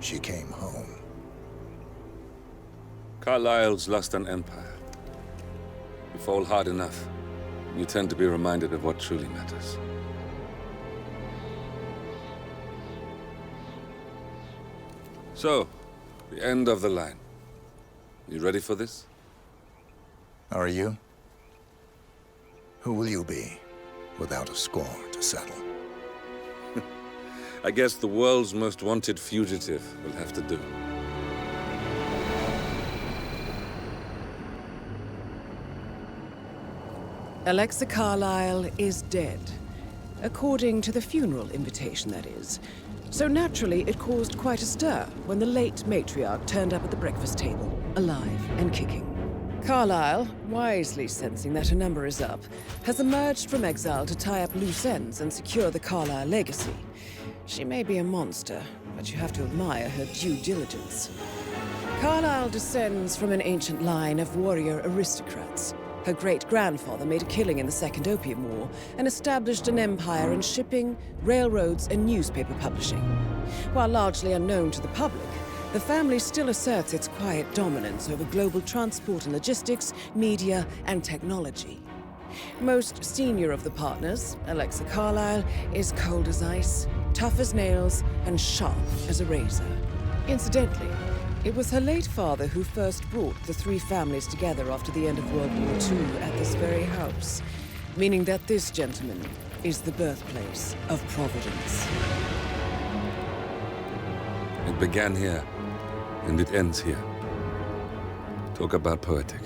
she came home. Carlyle's lost an empire. You fall hard enough, you tend to be reminded of what truly matters. So, the end of the line. You ready for this? Are you? Who will you be, without a score to settle? I guess the world's most wanted fugitive will have to do. Alexa Carlyle is dead. According to the funeral invitation, that is. So naturally, it caused quite a stir when the late matriarch turned up at the breakfast table, alive and kicking. Carlyle, wisely sensing that her number is up, has emerged from exile to tie up loose ends and secure the Carlyle legacy. She may be a monster, but you have to admire her due diligence. Carlyle descends from an ancient line of warrior aristocrats. Her great-grandfather made a killing in the Second Opium War and established an empire in shipping, railroads, and newspaper publishing. While largely unknown to the public, the family still asserts its quiet dominance over global transport and logistics, media, and technology. Most senior of the partners, Alexa Carlyle, is cold as ice, tough as nails, and sharp as a razor. Incidentally, it was her late father who first brought the three families together after the end of World War II at this very house, meaning that this gentleman is the birthplace of Providence. It began here, and it ends here. Talk about poetic.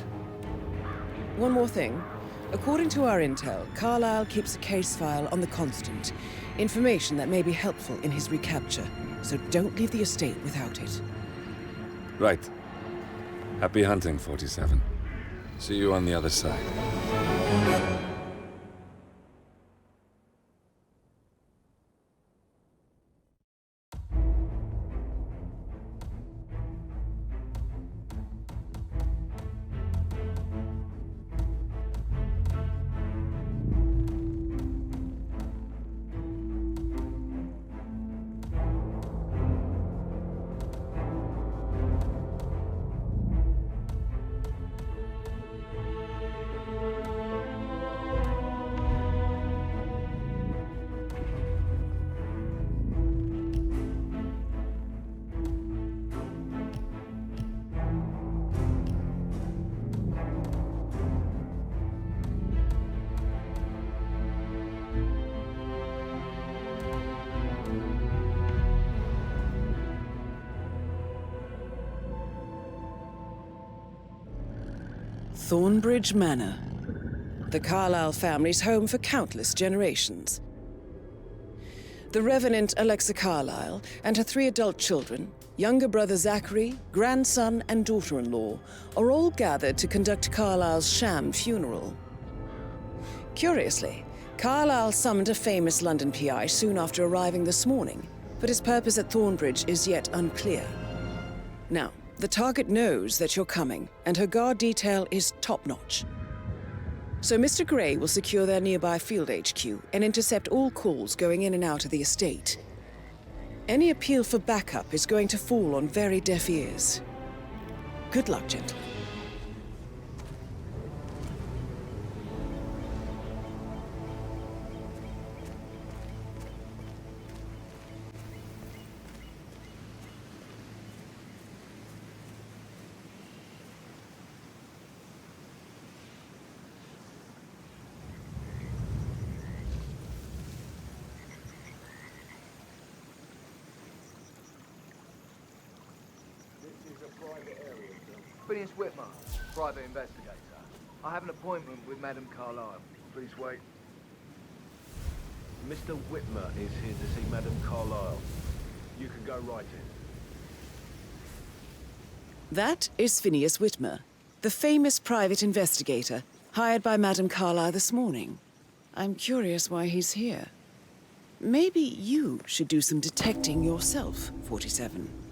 One more thing. According to our intel, Carlyle keeps a case file on the Constant. Information that may be helpful in his recapture, so don't leave the estate without it. Right. Happy hunting, 47. See you on the other side. Thornbridge Manor. The Carlyle family's home for countless generations. The Revenant Alexa Carlyle and her 3 adult children, younger brother Zachary, grandson, and daughter-in-law, are all gathered to conduct Carlyle's sham funeral. Curiously, Carlyle summoned a famous London PI soon after arriving this morning, but his purpose at Thornbridge is yet unclear. Now, the target knows that you're coming, and her guard detail is top-notch. So Mr. Gray will secure their nearby field HQ and intercept all calls going in and out of the estate. Any appeal for backup is going to fall on very deaf ears. Good luck, gentlemen. Phineas Whitmer, private investigator. I have an appointment with Madame Carlyle. Please wait. Mr. Whitmer is here to see Madame Carlyle. You can go right in. That is Phineas Whitmer, the famous private investigator hired by Madame Carlyle this morning. I'm curious why he's here. Maybe you should do some detecting yourself, 47.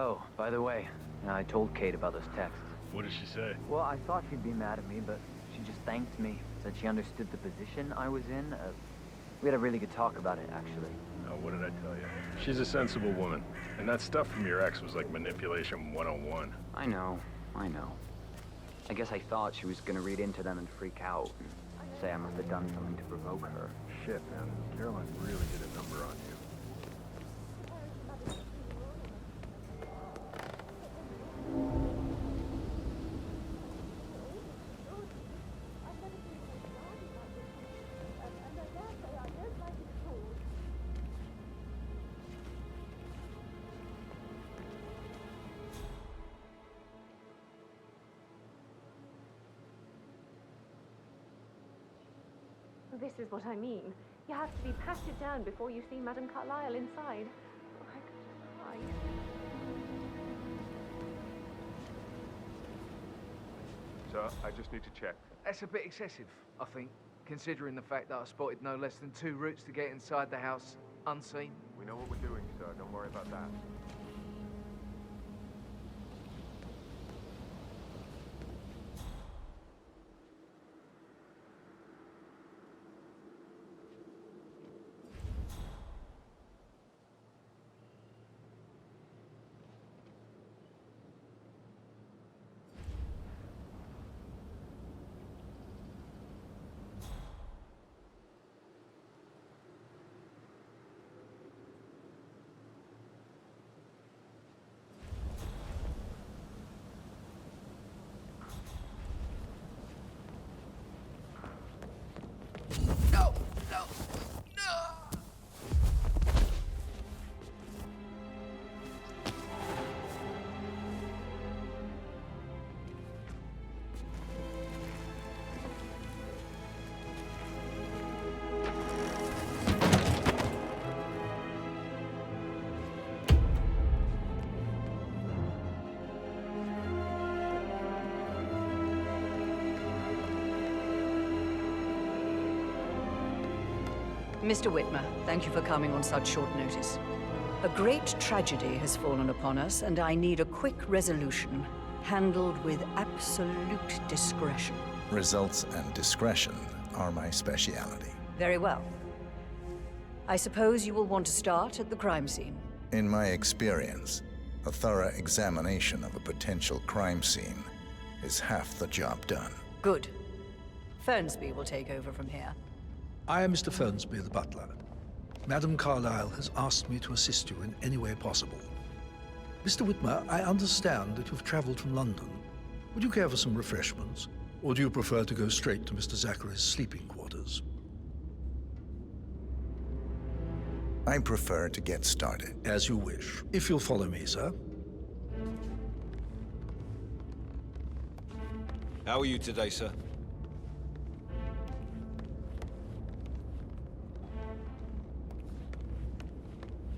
Oh, by the way, I told Kate about those texts. What did she say? Well, I thought she'd be mad at me, but she just thanked me. Said she understood the position I was in. We had a really good talk about it, actually. Oh, what did I tell you? She's a sensible woman. And that stuff from your ex was like manipulation 101. I know. I guess I thought she was gonna read into them and freak out, and say I must have done something to provoke her. Shit, man. Caroline really did a number on you. This is what I mean. You have to be patted down before you see Madame Carlyle inside. Oh, I could just cry. So, I just need to check. That's a bit excessive, I think, considering the fact that I spotted no less than 2 routes to get inside the house unseen. We know what we're doing, sir. Don't worry about that. Mr. Whitmer, thank you for coming on such short notice. A great tragedy has fallen upon us, and I need a quick resolution, handled with absolute discretion. Results and discretion are my speciality. Very well. I suppose you will want to start at the crime scene. In my experience, a thorough examination of a potential crime scene is half the job done. Good. Fernsby will take over from here. I am Mr. Fernsby, the butler. Madame Carlyle has asked me to assist you in any way possible. Mr. Whitmer, I understand that you've traveled from London. Would you care for some refreshments? Or do you prefer to go straight to Mr. Zachary's sleeping quarters? I prefer to get started. As you wish. If you'll follow me, sir. How are you today, sir?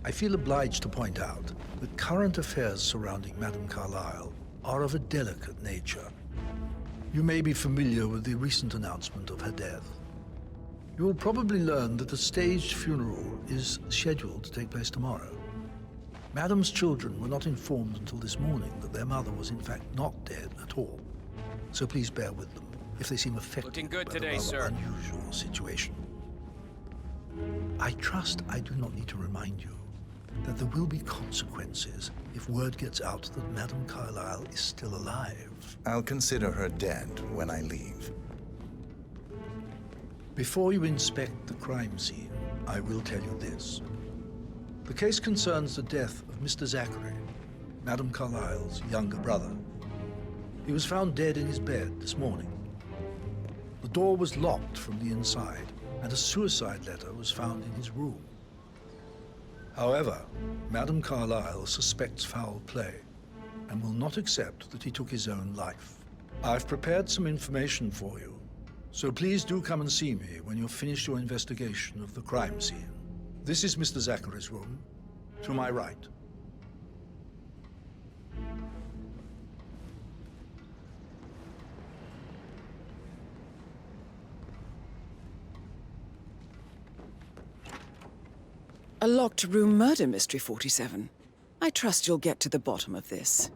I feel obliged to point out that current affairs surrounding Madame Carlyle are of a delicate nature. You may be familiar with the recent announcement of her death. You will probably learn that a staged funeral is scheduled to take place tomorrow. Madame's children were not informed until this morning that their mother was in fact not dead at all. So please bear with them if they seem affected Looking good by today, the sir. rather unusual situation. I trust I do not need to remind you that there will be consequences if word gets out that Madame Carlyle is still alive. I'll consider her dead when I leave. Before you inspect the crime scene, I will tell you this. The case concerns the death of Mr. Zachary, Madame Carlyle's younger brother. He was found dead in his bed this morning. The door was locked from the inside, and a suicide letter was found in his room. However, Madame Carlyle suspects foul play and will not accept that he took his own life. I've prepared some information for you, so please do come and see me when you've finished your investigation of the crime scene. This is Mr. Zachary's room, to my right. A locked room murder mystery, 47. I trust you'll get to the bottom of this.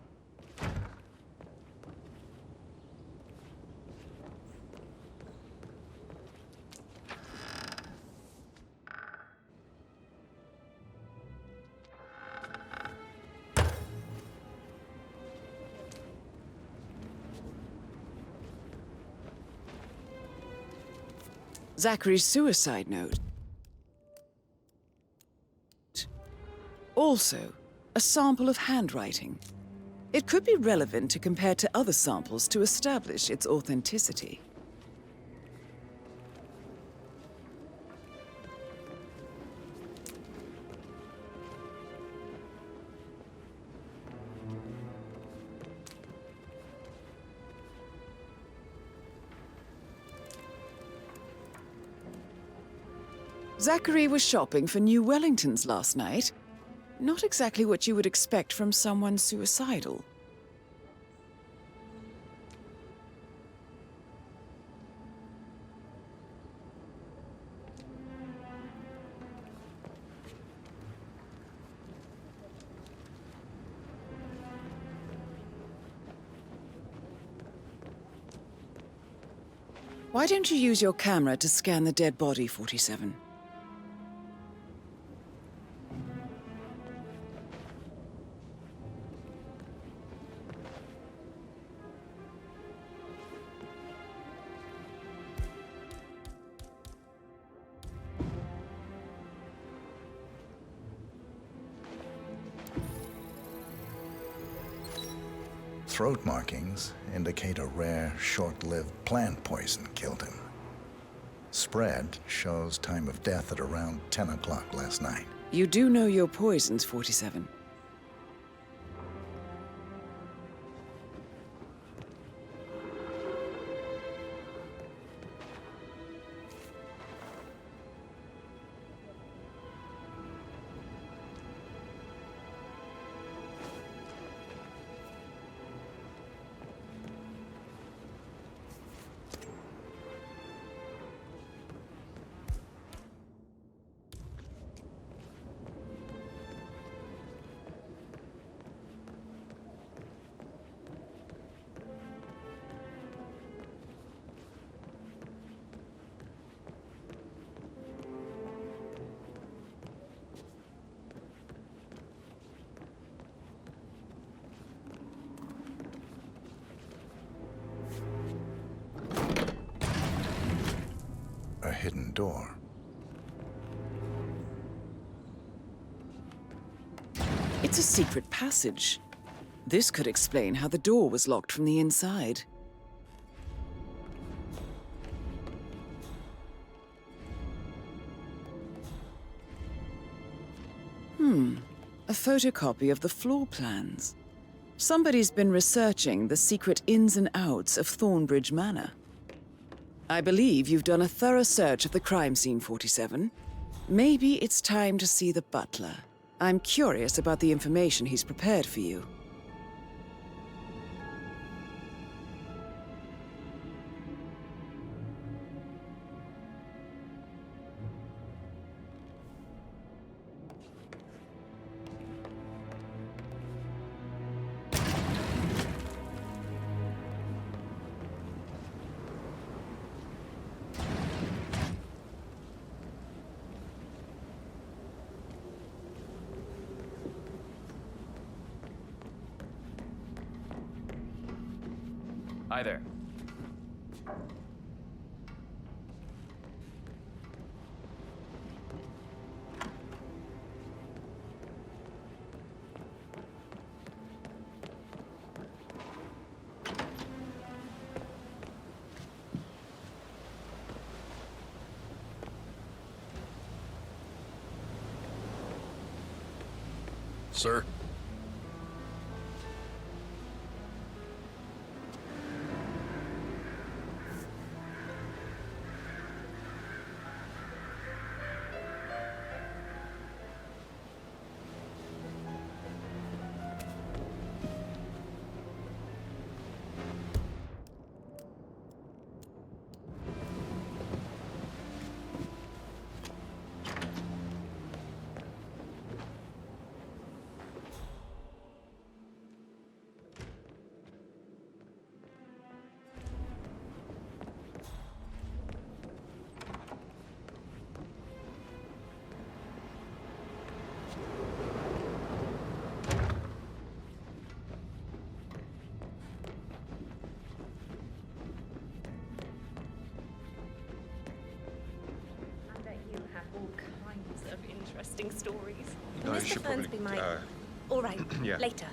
Zachary's suicide note. Also, a sample of handwriting. It could be relevant to compare to other samples to establish its authenticity. Zachary was shopping for new Wellingtons last night. Not exactly what you would expect from someone suicidal. Why don't you use your camera to scan the dead body, 47? Throat markings indicate a rare, short-lived plant poison killed him. Spread shows time of death at around 10 o'clock last night. You do know your poisons, 47. A hidden door. It's a secret passage. This could explain how the door was locked from the inside. A photocopy of the floor plans. Somebody's been researching the secret ins and outs of Thornbridge Manor. I believe you've done a thorough search of the crime scene, 47. Maybe it's time to see the butler. I'm curious about the information he's prepared for you. Hi there. Sir? interesting stories. No, you Mr. should probably... Fernsby might... All right, yeah. later.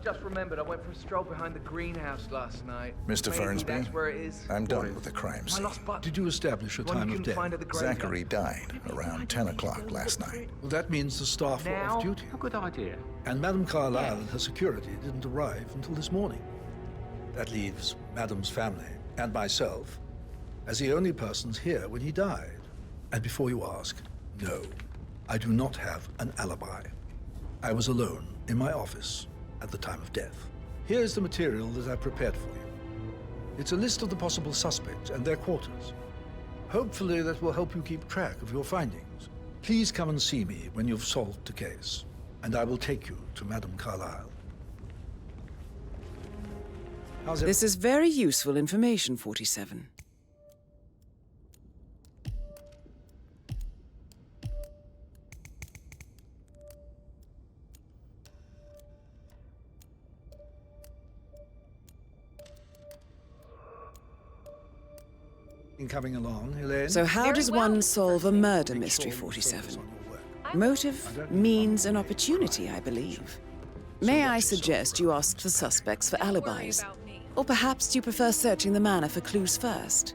Just remembered, I went for a stroll behind the greenhouse last night. Mr. Maybe Fernsby, that's where it is. I'm done with the crime My scene. lost button. Did you establish a One you time of couldn't death? find at the graveyard. Zachary died around 10 o'clock last night. Well, that means the staff were Now? off duty. A good idea. And Madame Carlyle and her security didn't arrive until this morning. That leaves Madame's family and myself as the only persons here when he died. And before you ask, no, I do not have an alibi. I was alone in my office at the time of death. Here's the material that I prepared for you. It's a list of the possible suspects and their quarters. Hopefully that will help you keep track of your findings. Please come and see me when you've solved the case, and I will take you to Madame Carlyle. How's it? This is very useful information, 47. Coming along, Elaine? So how does one solve a murder mystery, 47? Motive, means, and opportunity, I believe. May I suggest you ask the suspects for alibis? Or perhaps you prefer searching the manor for clues first?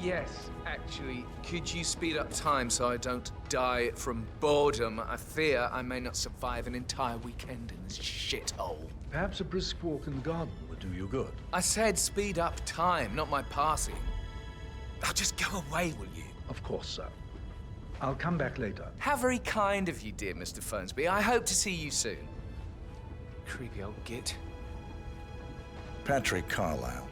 Yes, actually, could you speed up time so I don't die from boredom? I fear I may not survive an entire weekend in this shithole. Perhaps a brisk walk in the garden would do you good. I said speed up time, not my passing. Now just go away, will you? Of course, sir. I'll come back later. How very kind of you, dear Mr. Fernsby. I hope to see you soon. Creepy old git. Patrick Carlyle,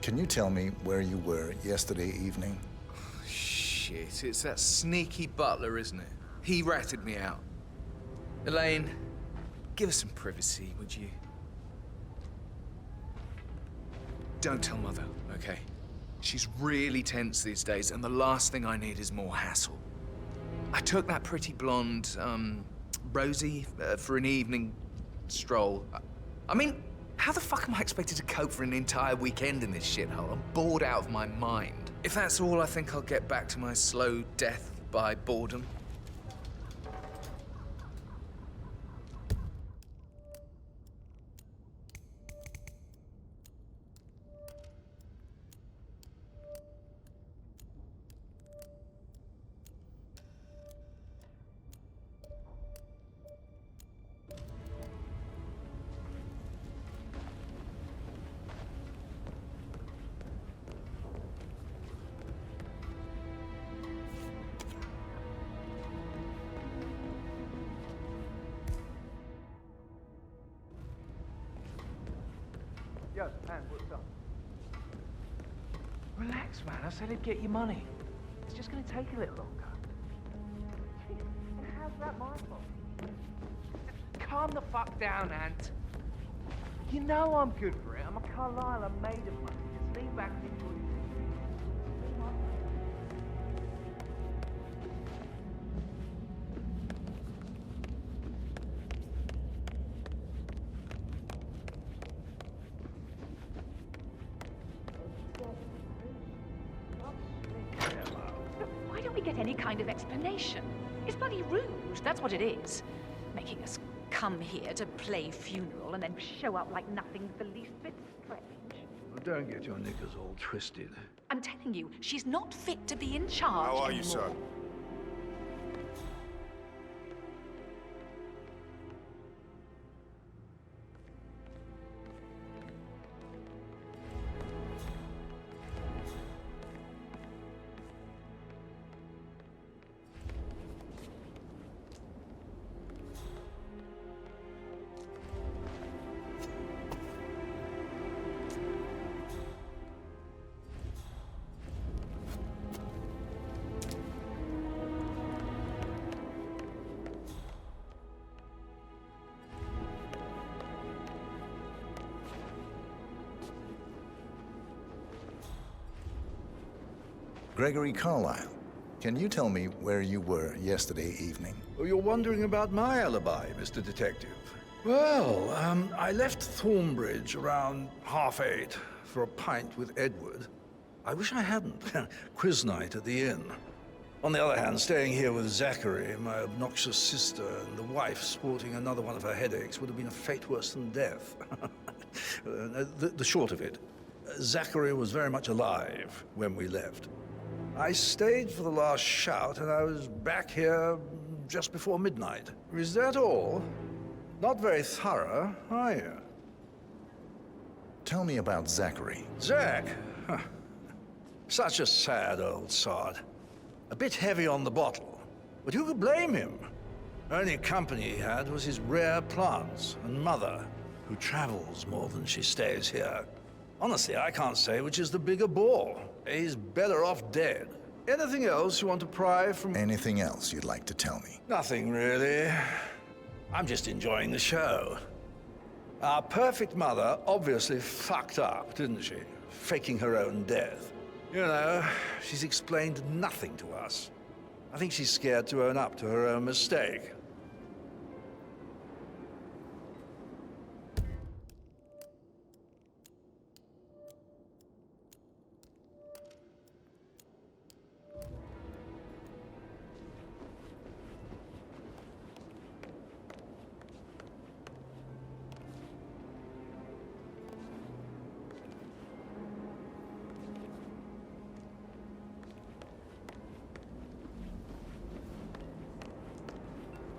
can you tell me where you were yesterday evening? Shit, it's that sneaky butler, isn't it? He ratted me out. Elaine, give us some privacy, would you? Don't tell Mother, okay? She's really tense these days, and the last thing I need is more hassle. I took that pretty blonde, Rosie, for an evening stroll. I mean, how the fuck am I expected to cope for an entire weekend in this shithole? I'm bored out of my mind. If that's all, I think I'll get back to my slow death by boredom. Yo, man, what's up? Relax, man. I said I'd get you money. It's just gonna take a little longer. And how's that my fault? Calm the fuck down, Ant. You know I'm good for it. I'm a Carlyle. I'm made of money. Just lean back and enjoy it. Why don't we get any kind of explanation? It's bloody rude, that's what it is. Making us come here to play funeral and then show up like nothing's the least bit strange. Well, don't get your knickers all twisted. I'm telling you, she's not fit to be in charge anymore. How are you, sir? Gregory Carlyle, can you tell me where you were yesterday evening? Oh, you're wondering about my alibi, Mr. Detective. Well, I left Thornbridge around 8:30 for a pint with Edward. I wish I hadn't. Quiz night at the inn. On the other hand, staying here with Zachary, my obnoxious sister, and the wife sporting another one of her headaches would have been a fate worse than death. The short of it, Zachary was very much alive when we left. I stayed for the last shout, and I was back here just before midnight. Is that all? Not very thorough, are you? Tell me about Zachary. Zach? Huh. Such a sad old sod. A bit heavy on the bottle, but who could blame him? Only company he had was his rare plants and mother, who travels more than she stays here. Honestly, I can't say which is the bigger bore. He's better off dead. Anything else you want to pry from... Anything else you'd like to tell me? Nothing, really. I'm just enjoying the show. Our perfect mother obviously fucked up, didn't she? Faking her own death. You know, she's explained nothing to us. I think she's scared to own up to her own mistake.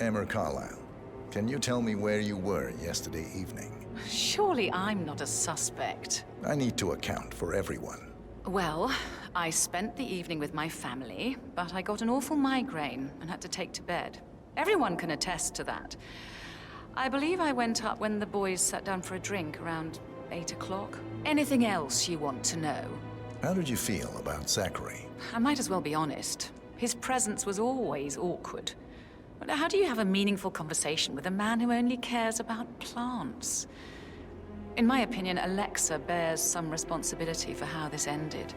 Emma Carlyle, can you tell me where you were yesterday evening? Surely I'm not a suspect. I need to account for everyone. Well, I spent the evening with my family, but I got an awful migraine and had to take to bed. Everyone can attest to that. I believe I went up when the boys sat down for a drink around 8 o'clock. Anything else you want to know? How did you feel about Zachary? I might as well be honest. His presence was always awkward. But how do you have a meaningful conversation with a man who only cares about plants? In my opinion, Alexa bears some responsibility for how this ended.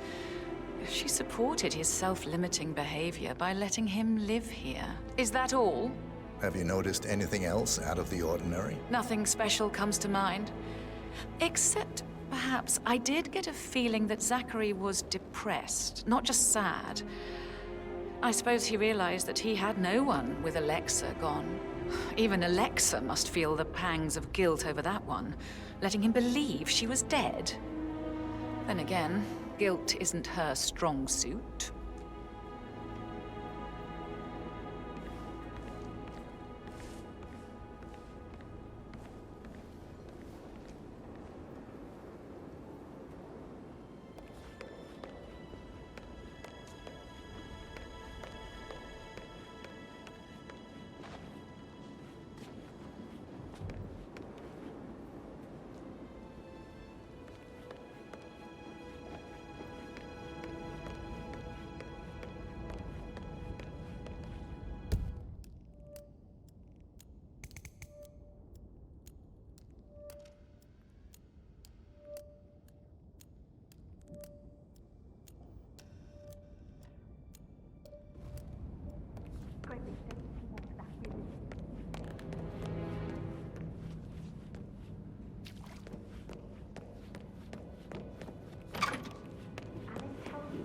She supported his self-limiting behavior by letting him live here. Is that all? Have you noticed anything else out of the ordinary? Nothing special comes to mind. Except, perhaps, I did get a feeling that Zachary was depressed, not just sad. I suppose he realized that he had no one with Alexa gone. Even Alexa must feel the pangs of guilt over that one, letting him believe she was dead. Then again, guilt isn't her strong suit.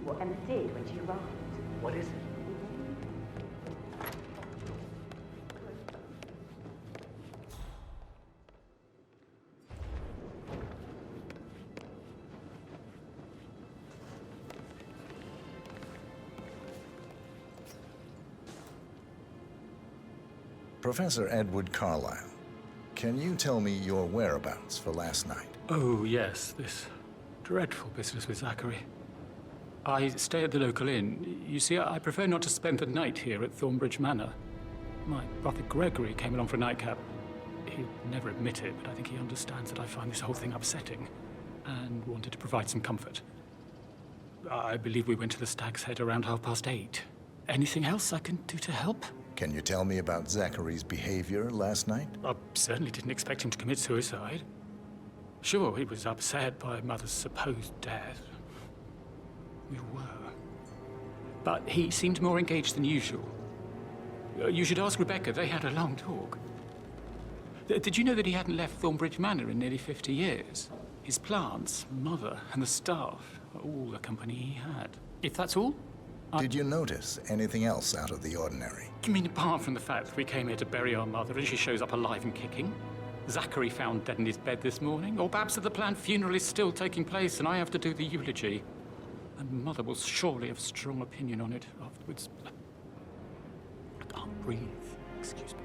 What Emma did when she arrived. What is it? Professor Edward Carlyle, can you tell me your whereabouts for last night? Oh, yes, this dreadful business with Zachary. I stay at the local inn. You see, I prefer not to spend the night here at Thornbridge Manor. My brother Gregory came along for a nightcap. He'll never admit it, but I think he understands that I find this whole thing upsetting and wanted to provide some comfort. I believe we went to the Stag's Head around 8:30. Anything else I can do to help? Can you tell me about Zachary's behavior last night? I certainly didn't expect him to commit suicide. Sure, he was upset by Mother's supposed death. We were. But he seemed more engaged than usual. You should ask Rebecca. They had a long talk. Did you know that he hadn't left Thornbridge Manor in nearly 50 years? His plants, mother, and the staff were all the company he had. If that's all? Did you notice anything else out of the ordinary? You mean apart from the fact that we came here to bury our mother and she shows up alive and kicking? Zachary found dead in his bed this morning? Or perhaps that the planned funeral is still taking place and I have to do the eulogy? And Mother will surely have a strong opinion on it afterwards. I can't breathe. Excuse me.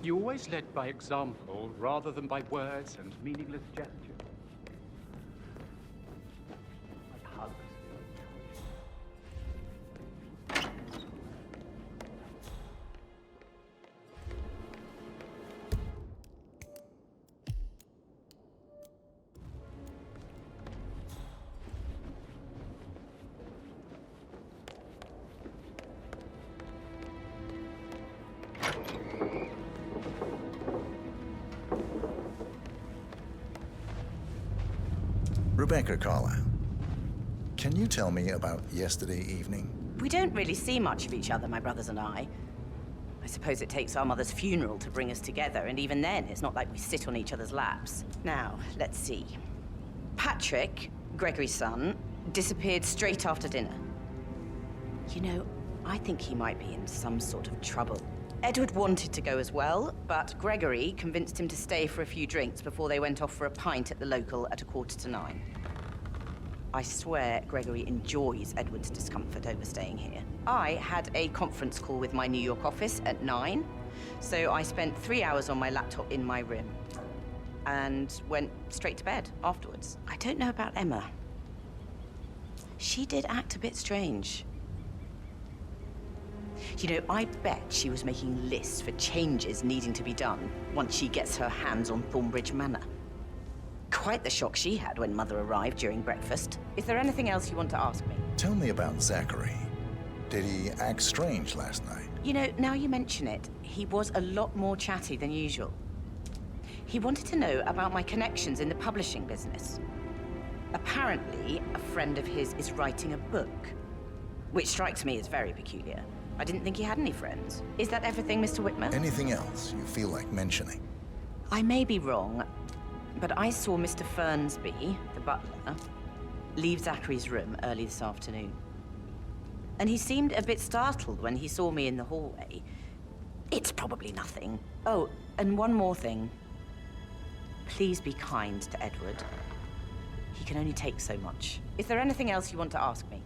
You always led by example rather than by words and meaningless gestures. Like hugs. Rebecca Carlyle, can you tell me about yesterday evening? We don't really see much of each other, my brothers and I. I suppose it takes our mother's funeral to bring us together, and even then, it's not like we sit on each other's laps. Now, let's see. Patrick, Gregory's son, disappeared straight after dinner. You know, I think he might be in some sort of trouble. Edward wanted to go as well, but Gregory convinced him to stay for a few drinks before they went off for a pint at the local at 9:15. I swear Gregory enjoys Edward's discomfort over staying here. I had a conference call with my New York office at 9, so I spent 3 hours on my laptop in my room and went straight to bed afterwards. I don't know about Emma. She did act a bit strange. You know, I bet she was making lists for changes needing to be done once she gets her hands on Thornbridge Manor. Quite the shock she had when Mother arrived during breakfast. Is there anything else you want to ask me? Tell me about Zachary. Did he act strange last night? You know, now you mention it, he was a lot more chatty than usual. He wanted to know about my connections in the publishing business. Apparently, a friend of his is writing a book, which strikes me as very peculiar. I didn't think he had any friends. Is that everything, Mr. Whitmer? Anything else you feel like mentioning? I may be wrong, but I saw Mr. Fernsby, the butler, leave Zachary's room early this afternoon. And he seemed a bit startled when he saw me in the hallway. It's probably nothing. Oh, and one more thing. Please be kind to Edward. He can only take so much. Is there anything else you want to ask me?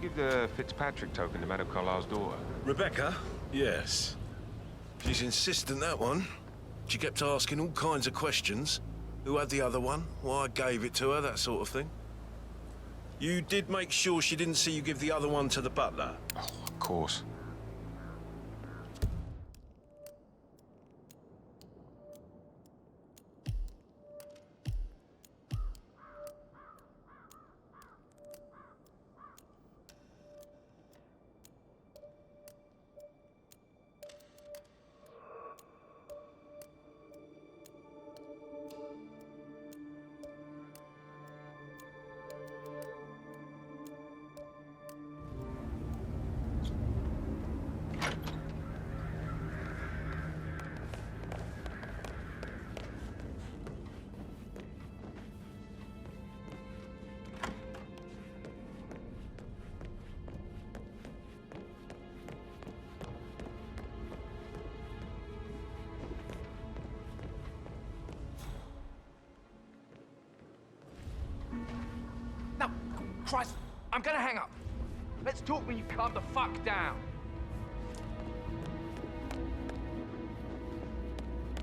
give the Fitzpatrick token to Madame Carlyle's daughter? Rebecca? Yes. She's insistent, that one. She kept asking all kinds of questions. Who had the other one? Why I gave it to her, that sort of thing. You did make sure she didn't see you give the other one to the butler? Oh, of course. Christ, I'm gonna hang up. Let's talk when you calm the fuck down.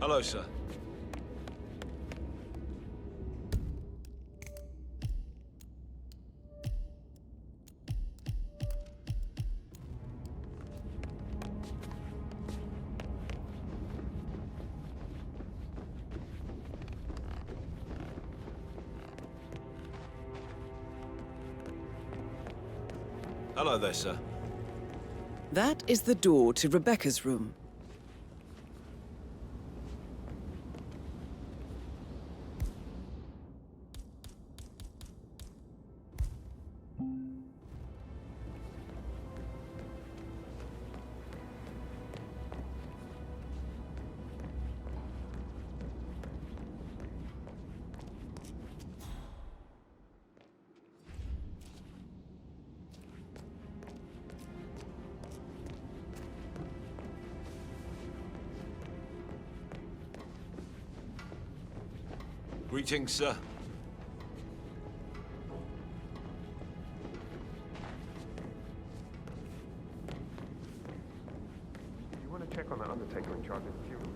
Hello, sir. Hello there, sir. That is the door to Rebecca's room. Greetings, sir. You want to check on that undertaker in charge of the funeral?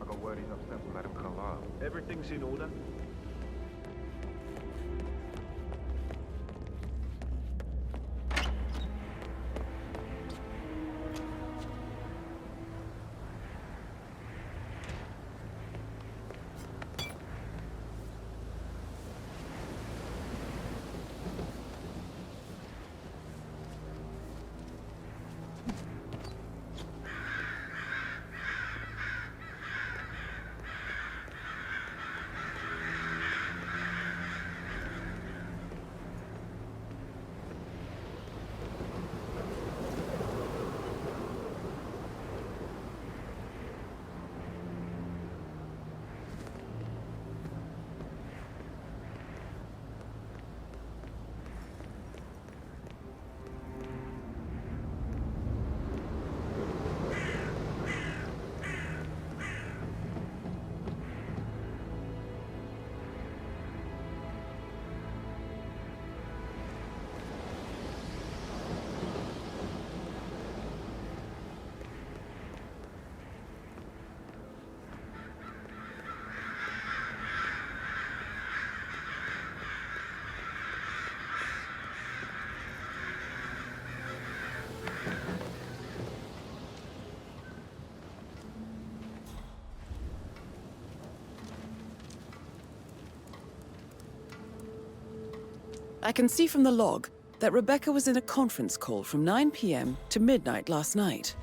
I got word he's upset with Madame Carlyle. Everything's in order. I can see from the log that Rebecca was in a conference call from 9 p.m. to midnight last night.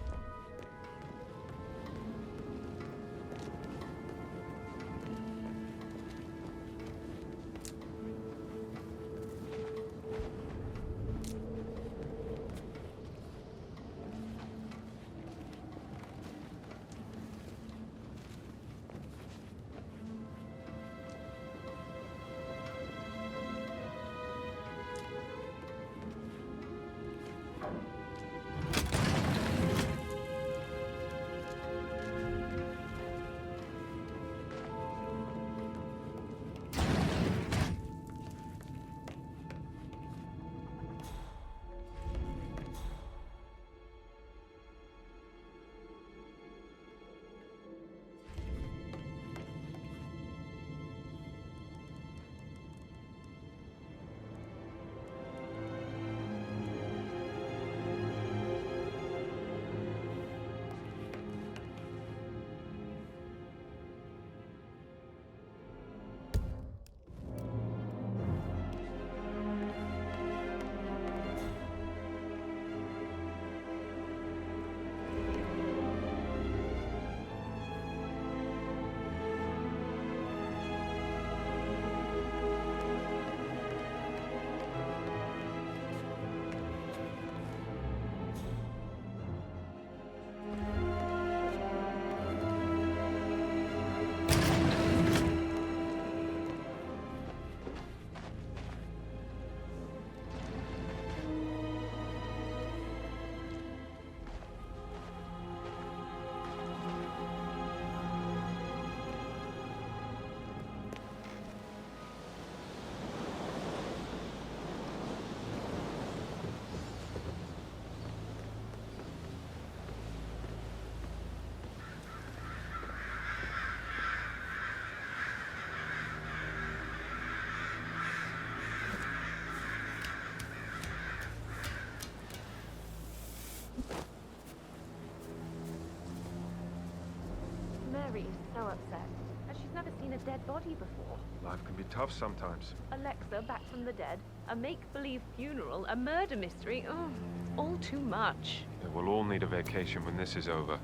so upset. And she's never seen a dead body before. Life can be tough sometimes. Alexa back from the dead, a make-believe funeral, a murder mystery. Oh, all too much. Yeah, we'll all need a vacation when this is over.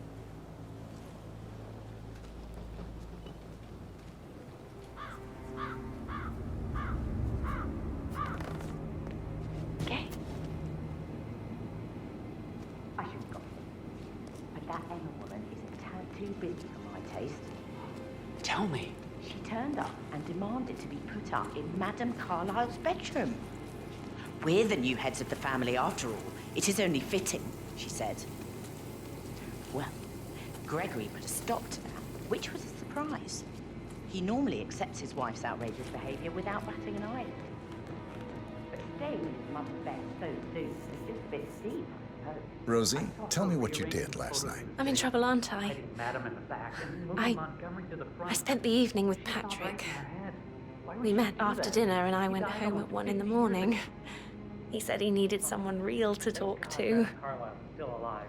Okay. I should have got it. But that Emma woman is a tad too busy for my taste. Tell me. She turned up and demanded to be put up in Madame Carlyle's bedroom. We're the new heads of the family after all. It is only fitting, she said. Well, Gregory put a stop to that, which was a surprise. He normally accepts his wife's outrageous behavior without batting an eyelid. But staying in his mother's bed so soon is just a bit steep, I suppose. Rosie, tell me what you did last night. I'm in trouble, aren't I? I spent the evening with Patrick. We met after dinner and I went home at 1 in the morning. He said he needed someone real to talk to.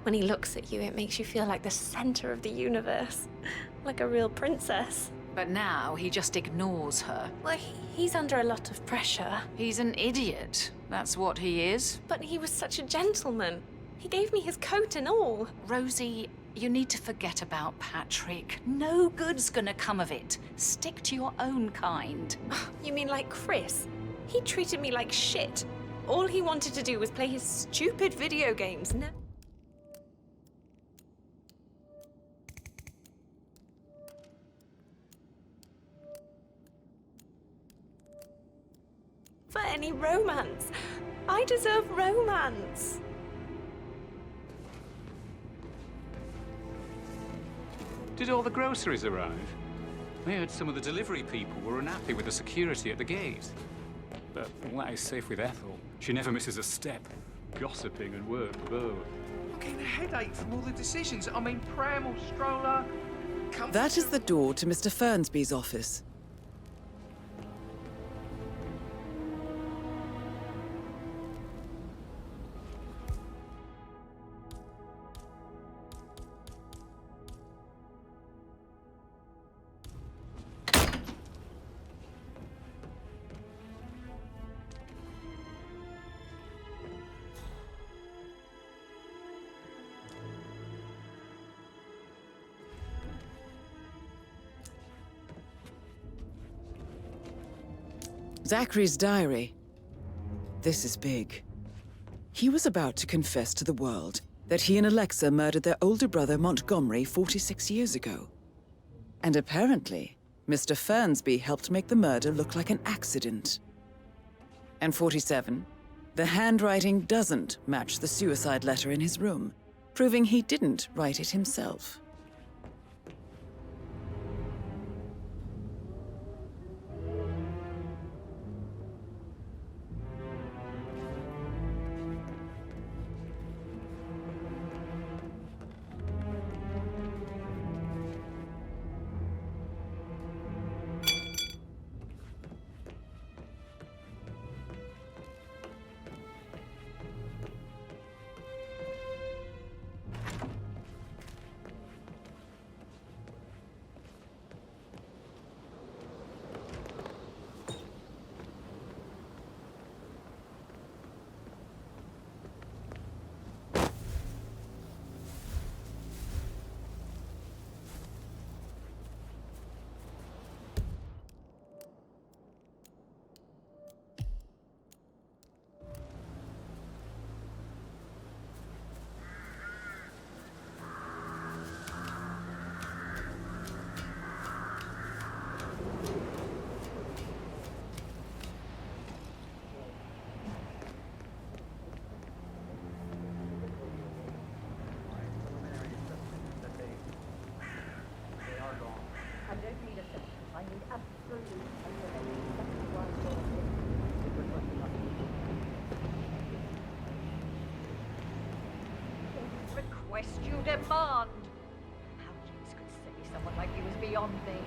When he looks at you, it makes you feel like the center of the universe. Like a real princess. But now he just ignores her. Well, he's under a lot of pressure. He's an idiot. That's what he is. But he was such a gentleman. He gave me his coat and all. Rosie, you need to forget about Patrick. No good's gonna come of it. Stick to your own kind. You mean like Chris? He treated me like shit. All he wanted to do was play his stupid video games. No. For any romance. I deserve romance. Did all the groceries arrive? I heard some of the delivery people were unhappy with the security at the gate. But all that is safe with Ethel. She never misses a step. Gossiping and work both. I'm getting a headache from all the decisions. I mean, pram or stroller. That is the door to Mr. Fernsby's office. Zachary's diary. This is big. He was about to confess to the world that he and Alexa murdered their older brother Montgomery 46 years ago. And apparently, Mr. Fernsby helped make the murder look like an accident. And 47, the handwriting doesn't match the suicide letter in his room, proving he didn't write it himself. Request you demand. How James could say someone like you is beyond me.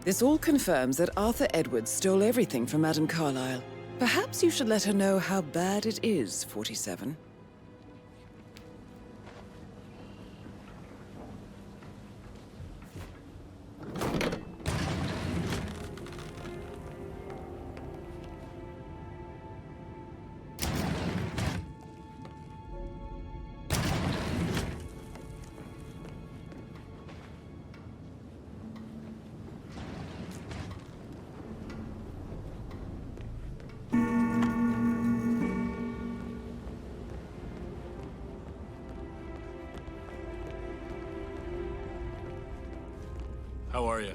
This all confirms that Arthur Edwards stole everything from Madame Carlyle. Perhaps you should let her know how bad it is, 47. How are you?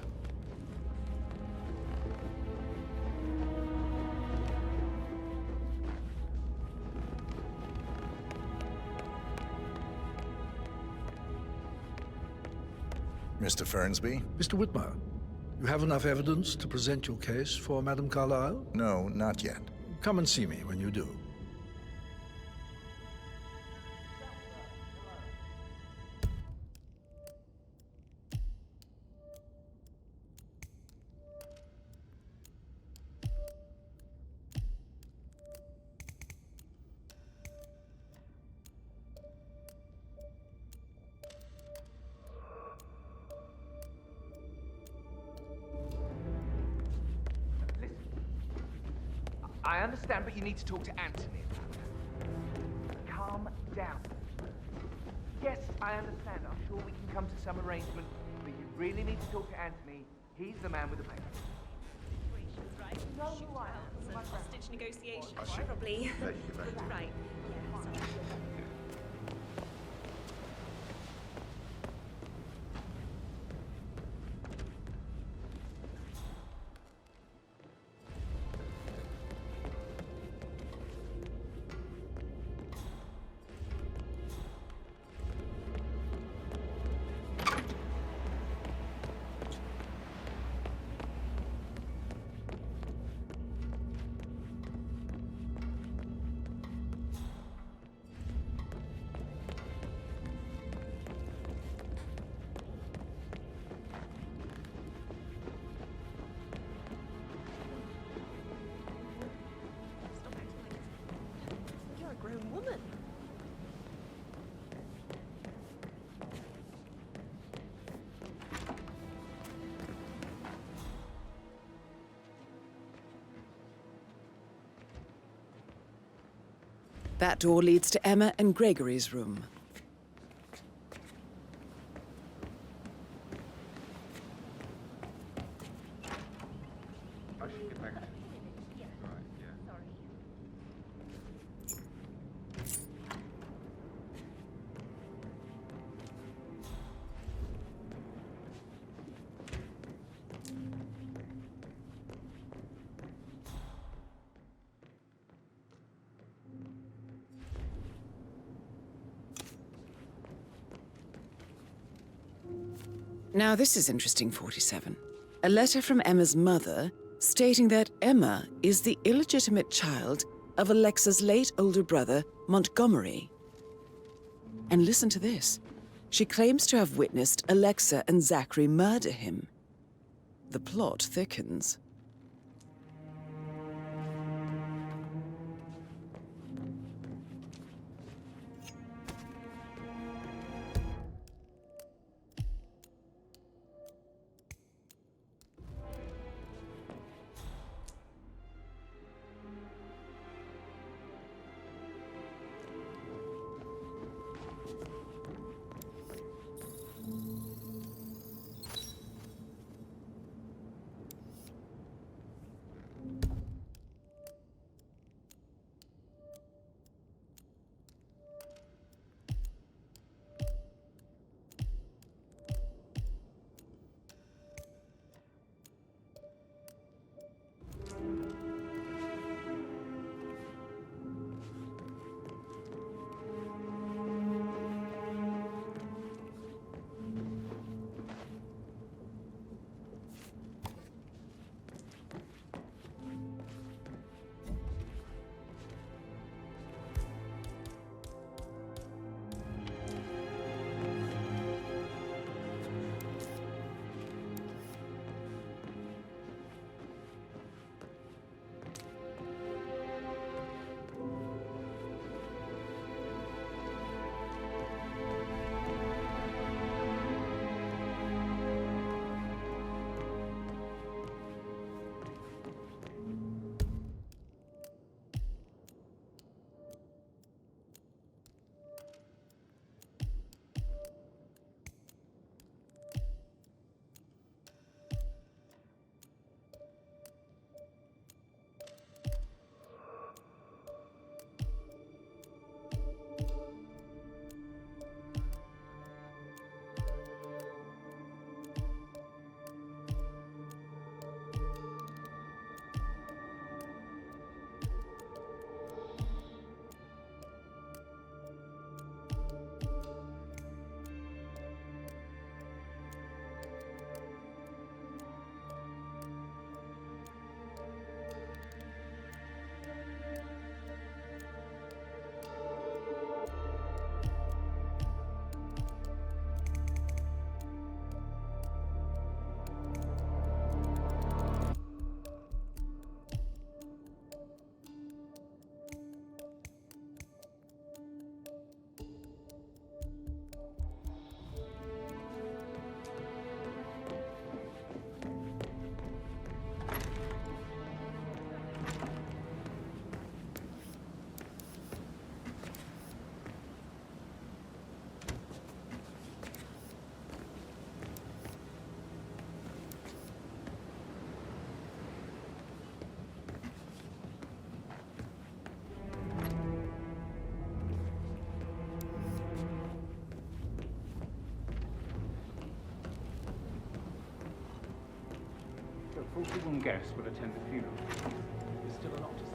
Mr. Fernsby? Mr. Whitmer, you have enough evidence to present your case for Madame Carlyle? No, not yet. Come and see me when you do. I understand, but you need to talk to Anthony about that. Calm down. Yes, I understand. I'm sure we can come to some arrangement, but you really need to talk to Anthony. He's the man with the paper. Right? No, hostage negotiations, probably. Right. Yeah, sorry. Grown woman. That door leads to Emma and Gregory's room. I should get back to you. Right, yeah. Sorry. Now this is interesting, 47. A letter from Emma's mother stating that Emma is the illegitimate child of Alexa's late older brother, Montgomery. And listen to this. She claims to have witnessed Alexa and Zachary murder him. The plot thickens. 41 guests will attend the funeral. There's still a lot to see.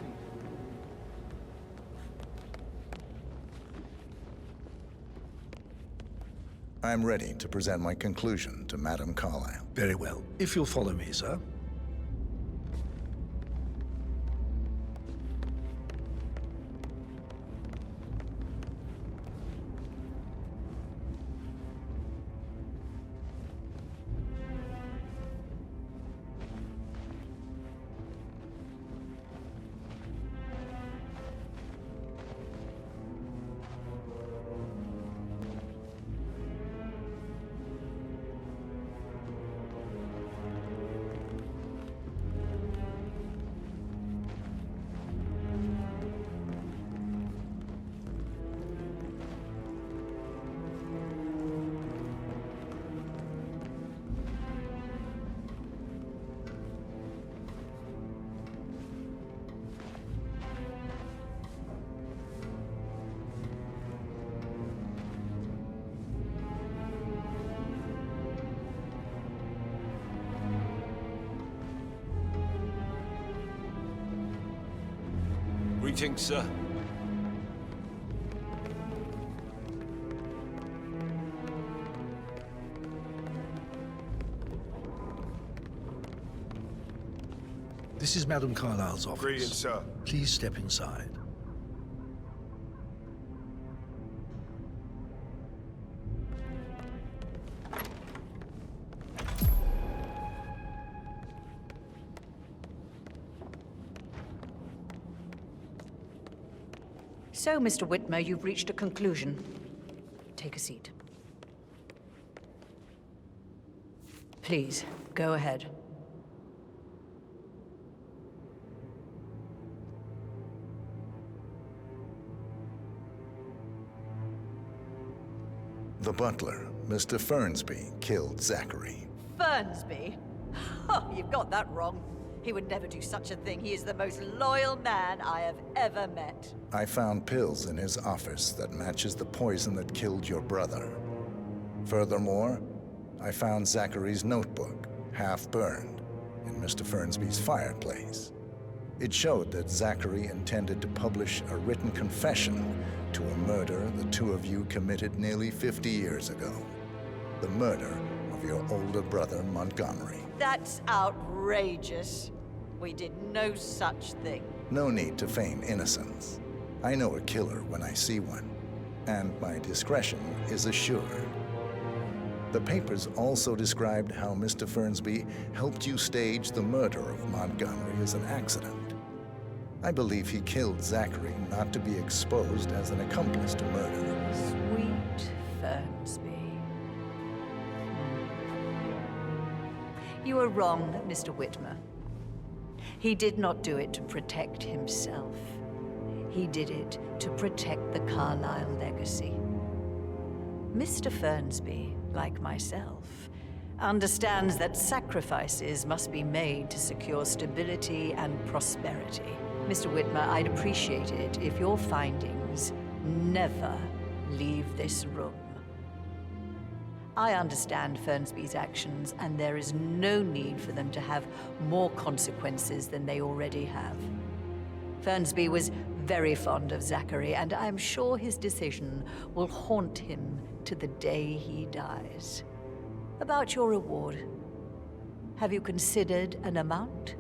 I'm ready to present my conclusion to Madame Carlyle. Very well. If you'll follow me, sir. Greetings, sir. This is Madame Carlyle's office. Greetings, sir. Please step inside. So, Mr. Whitmer, you've reached a conclusion. Take a seat. Please, go ahead. The butler, Mr. Fernsby, killed Zachary. Fernsby? Oh, you've got that wrong. He would never do such a thing. He is the most loyal man I have ever met. I found pills in his office that matches the poison that killed your brother. Furthermore, I found Zachary's notebook, half burned, in Mr. Fernsby's fireplace. It showed that Zachary intended to publish a written confession to a murder the two of you committed nearly 50 years ago. The murder of your older brother, Montgomery. That's outrageous. We did no such thing. No need to feign innocence. I know a killer when I see one, and my discretion is assured. The papers also described how Mr. Fernsby helped you stage the murder of Montgomery as an accident. I believe he killed Zachary not to be exposed as an accomplice to murder. Sweet Fernsby. You are wrong, Mr. Whitmer. He did not do it to protect himself. He did it to protect the Carlyle legacy. Mr. Fernsby, like myself, understands that sacrifices must be made to secure stability and prosperity. Mr. Whitmer, I'd appreciate it if your findings never leave this room. I understand Fernsby's actions, and there is no need for them to have more consequences than they already have. Fernsby was very fond of Zachary, and I'm sure his decision will haunt him to the day he dies. About your reward, have you considered an amount?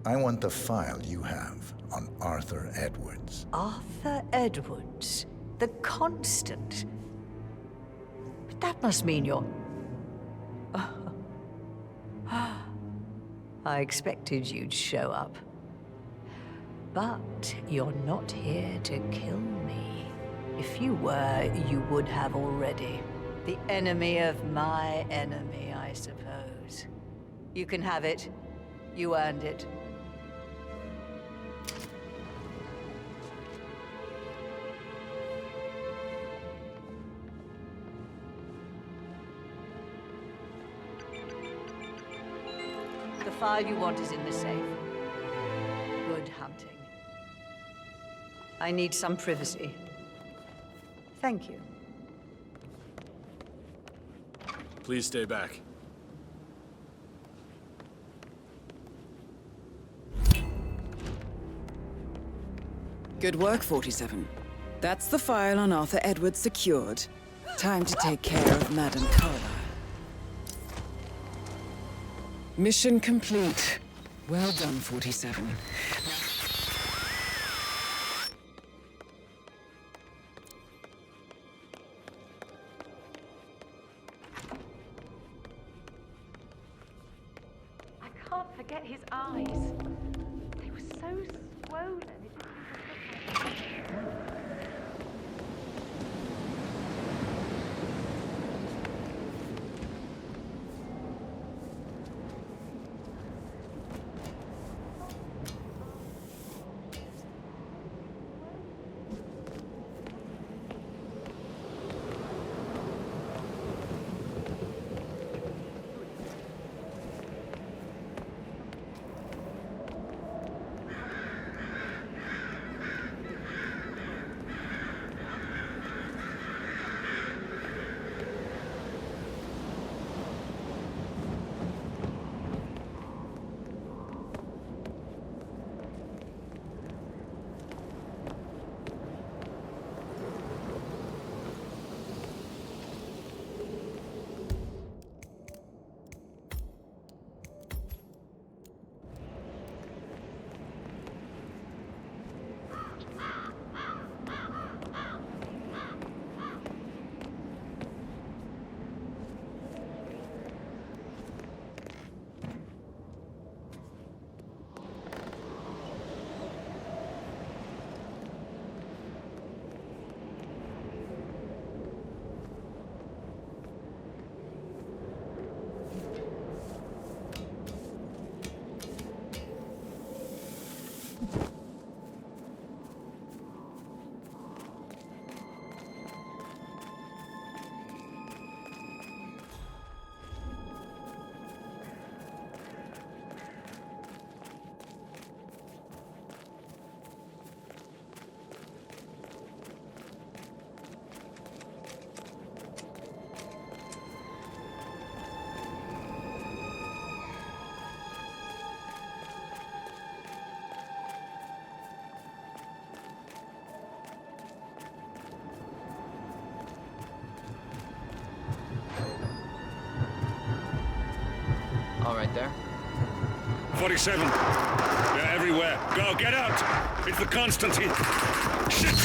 I want the file you have on Arthur Edwards. Arthur Edwards? The Constant? But that must mean you're... I expected you'd show up. But you're not here to kill me. If you were, you would have already. The enemy of my enemy, I suppose. You can have it. You earned it. The file you want is in the safe. Good hunting. I need some privacy. Thank you. Please stay back. Good work, 47. That's the file on Arthur Edwards secured. Time to take care of Madame Carlyle. Mission complete. Well done, 47. I can't forget his eyes. They were so swollen. It didn't even look like... All right there. 47. They're everywhere. Go, get out! It's the Constantine. Shit!